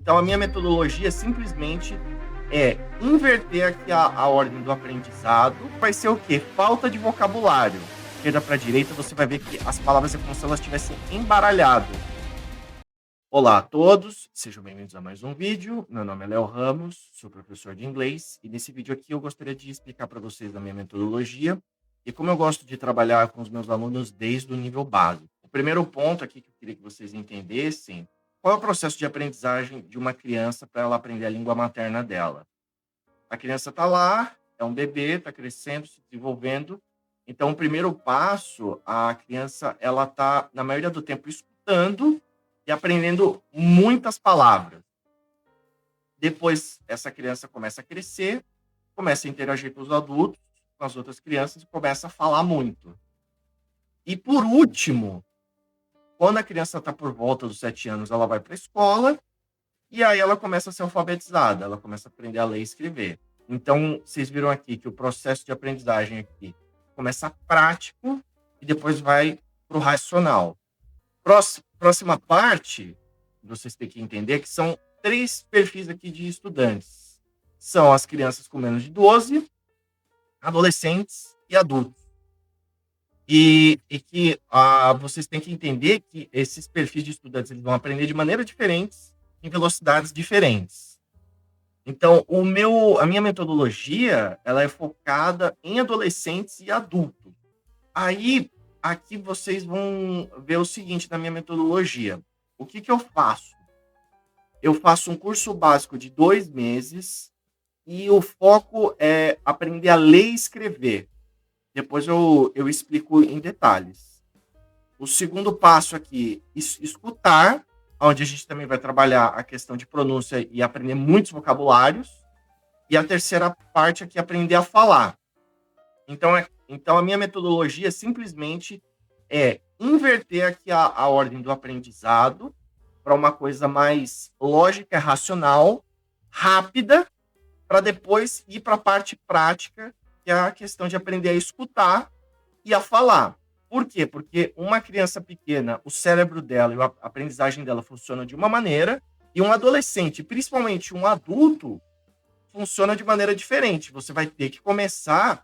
Então, a minha metodologia simplesmente é inverter aqui a ordem do aprendizado. Vai ser o quê? Falta de vocabulário. Esquerda para direita, você vai ver que as palavras é como se elas estivessem embaralhadas. Olá a todos, sejam bem-vindos a mais um vídeo. Meu nome é Léo Ramos, sou professor de inglês e nesse vídeo aqui eu gostaria de explicar para vocês a minha metodologia e como eu gosto de trabalhar com os meus alunos desde o nível básico. O primeiro ponto aqui que eu queria que vocês entendessem, qual é o processo de aprendizagem de uma criança para ela aprender a língua materna dela. A criança está lá, é um bebê, está crescendo, se desenvolvendo. Então, o primeiro passo, a criança ela está, na maioria do tempo, escutando e aprendendo muitas palavras. Depois, essa criança começa a crescer, começa a interagir com os adultos, com as outras crianças e começa a falar muito. E, por último, quando a criança está por volta dos 7 anos, ela vai para a escola e aí ela começa a ser alfabetizada, ela começa a aprender a ler e escrever. Então, vocês viram aqui que o processo de aprendizagem aqui começa prático e depois vai para o racional. Próxima parte, vocês têm que entender que são 3 perfis aqui de estudantes. São as crianças com menos de 12, adolescentes e adultos. E que vocês têm que entender que esses perfis de estudantes eles vão aprender de maneiras diferentes, em velocidades diferentes. Então, a minha metodologia, ela é focada em adolescentes e adultos. Aí, aqui vocês vão ver o seguinte na minha metodologia. O que eu faço? Eu faço um curso básico de 2 meses e o foco é aprender a ler e escrever. Depois eu explico em detalhes. O segundo passo aqui, escutar, onde a gente também vai trabalhar a questão de pronúncia e aprender muitos vocabulários. E a terceira parte aqui é aprender a falar. Então a minha metodologia simplesmente é inverter aqui a ordem do aprendizado para uma coisa mais lógica, racional, rápida, para depois ir para a parte prática, que é a questão de aprender a escutar e a falar. Por quê? Porque uma criança pequena, o cérebro dela e a aprendizagem dela funciona de uma maneira, e um adolescente, principalmente um adulto, funciona de maneira diferente. Você vai ter que começar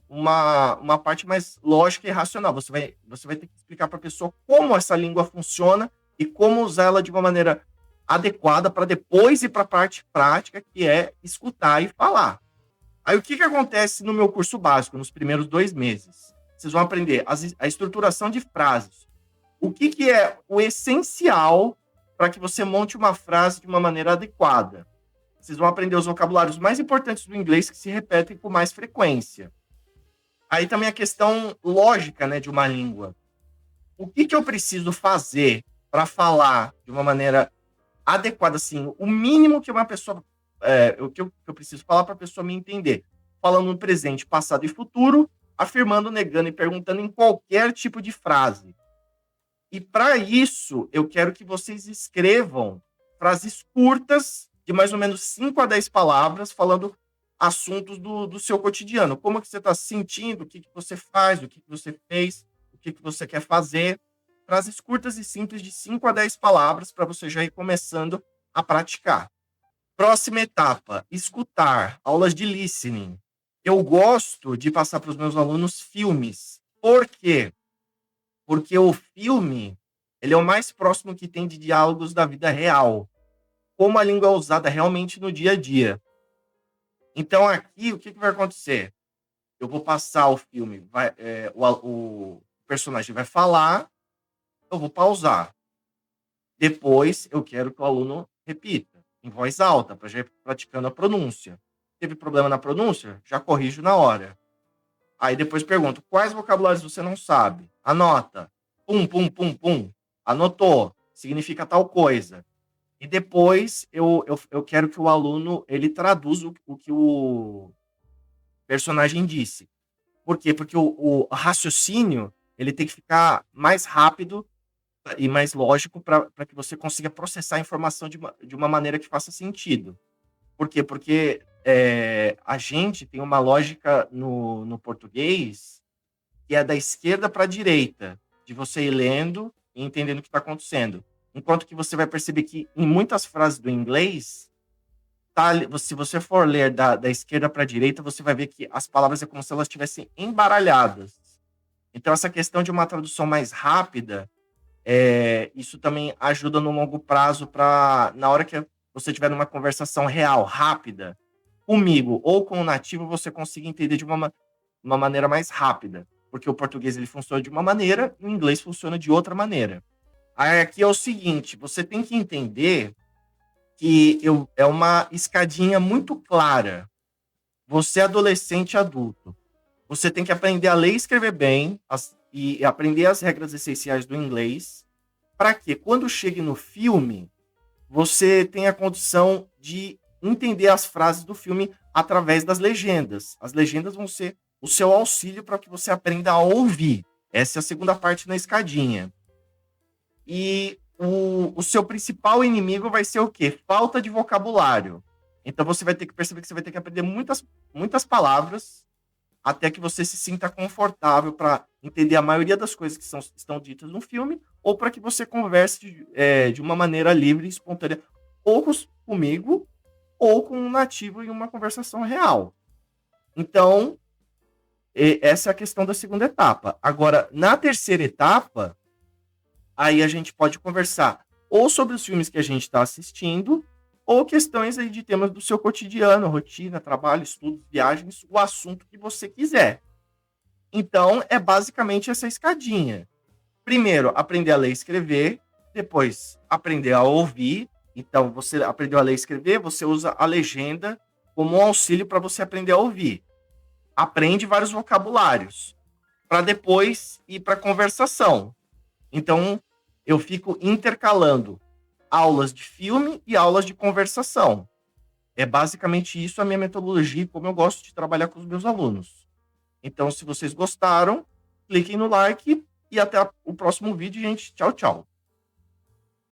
uma parte mais lógica e racional. Você vai ter que explicar para a pessoa como essa língua funciona e como usar ela de uma maneira adequada para depois ir para a parte prática, que é escutar e falar. Aí o que acontece no meu curso básico, nos primeiros 2 meses? Vocês vão aprender a estruturação de frases. O que é o essencial para que você monte uma frase de uma maneira adequada? Vocês vão aprender os vocabulários mais importantes do inglês que se repetem com mais frequência. Aí também a questão lógica, né, de uma língua. O que eu preciso fazer para falar de uma maneira adequada, assim, o mínimo que uma pessoa, o que eu preciso falar para a pessoa me entender, falando no presente, passado e futuro, afirmando, negando e perguntando em qualquer tipo de frase. E para isso, eu quero que vocês escrevam frases curtas, de mais ou menos 5 a 10 palavras, falando assuntos do seu cotidiano. Como que você está se sentindo, o que você faz, o que você fez, o que você quer fazer. Frases curtas e simples de 5 a 10 palavras para você já ir começando a praticar. Próxima etapa, escutar, aulas de listening. Eu gosto de passar para os meus alunos filmes. Por quê? Porque o filme, ele é o mais próximo que tem de diálogos da vida real. Como a língua é usada realmente no dia a dia. Então, aqui, o que vai acontecer? Eu vou passar o filme, o personagem vai falar, eu vou pausar. Depois, eu quero que o aluno repita, em voz alta, para já ir praticando a pronúncia. Teve problema na pronúncia? Já corrijo na hora. Aí depois pergunto, quais vocabulários você não sabe? Anota. Pum, pum, pum, pum. Anotou. Significa tal coisa. E depois eu quero que o aluno ele traduza o que o personagem disse. Por quê? Porque o raciocínio ele tem que ficar mais rápido e mais lógico para que você consiga processar a informação de uma maneira que faça sentido. Por quê? Porque a gente tem uma lógica no português que é da esquerda para a direita, de você ir lendo e entendendo o que está acontecendo. Enquanto que você vai perceber que em muitas frases do inglês, tá, se você for ler da esquerda para a direita, você vai ver que as palavras é como se elas estivessem embaralhadas. Então, essa questão de uma tradução mais rápida, isso também ajuda no longo prazo para, na hora que você tiver numa conversação real, rápida, comigo ou com o nativo, você consiga entender de uma maneira mais rápida. Porque o português ele funciona de uma maneira e o inglês funciona de outra maneira. Aí aqui é o seguinte, você tem que entender que é uma escadinha muito clara. Você é adolescente adulto. Você tem que aprender a ler e escrever bem e aprender as regras essenciais do inglês para que, quando chegue no filme, você tenha a condição de entender as frases do filme através das legendas. As legendas vão ser o seu auxílio para que você aprenda a ouvir. Essa é a segunda parte na escadinha. E o seu principal inimigo vai ser o quê? Falta de vocabulário. Então você vai ter que perceber que você vai ter que aprender muitas palavras até que você se sinta confortável para entender a maioria das coisas que estão ditas no filme, ou para que você converse de uma maneira livre e espontânea, ou comigo, ou com um nativo em uma conversação real. Então, essa é a questão da segunda etapa. Agora, na terceira etapa, aí a gente pode conversar ou sobre os filmes que a gente está assistindo, ou questões aí de temas do seu cotidiano, rotina, trabalho, estudos, viagens, o assunto que você quiser. Então, é basicamente essa escadinha. Primeiro, aprender a ler e escrever, depois, aprender a ouvir. Então, você aprendeu a ler e escrever, você usa a legenda como um auxílio para você aprender a ouvir. Aprende vários vocabulários, para depois ir para conversação. Então, eu fico intercalando aulas de filme e aulas de conversação. É basicamente isso a minha metodologia, como eu gosto de trabalhar com os meus alunos. Então, se vocês gostaram, cliquem no like e até o próximo vídeo, gente. Tchau, tchau.